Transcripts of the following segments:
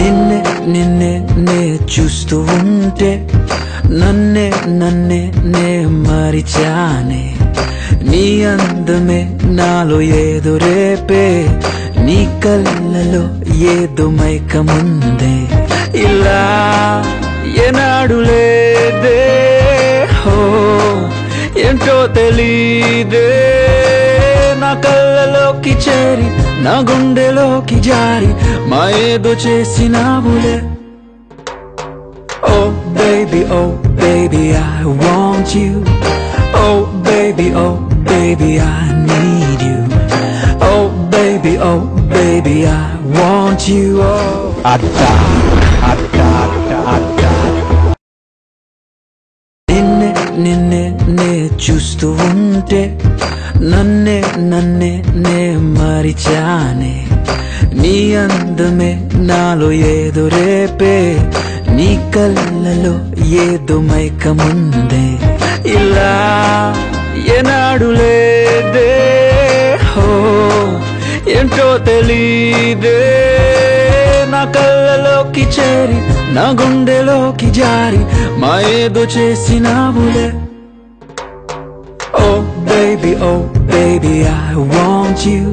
నిన్నే నిన్నే నే చూస్తూ ఉంటే నన్నే నన్నే నే మరిచానే నీ అందమే నాలో ఏదో రేపే నీ కళ్ళలో ఏదో మైకముందే ఇలా ఏనాడు లేదే హో ఏంటో తెలీదే నా కళ్ళలోకి చేరి నా గుండెలోకి జారి మా ఏదో చేసినావులే Oh baby I want you Oh baby I need you Oh baby I want you Oh Atta నిన్నే నిన్నే నే చూస్తూ ఉంటే నన్నే నన్నే నే మరిచానే నీ అందమే నాలో ఏదో రేపే నీ కళ్ళలో ఏదో మైకముందే ఇలా ఏనాడు లేదే హో ఏంటో తెలీదే నా కళ్ళలోకి చేరి నా గుండెలోకి జారి మా ఏదో చేసినావులే Oh baby I want you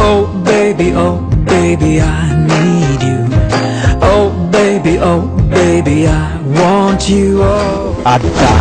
Oh baby I need you Oh baby I want you Oh Atta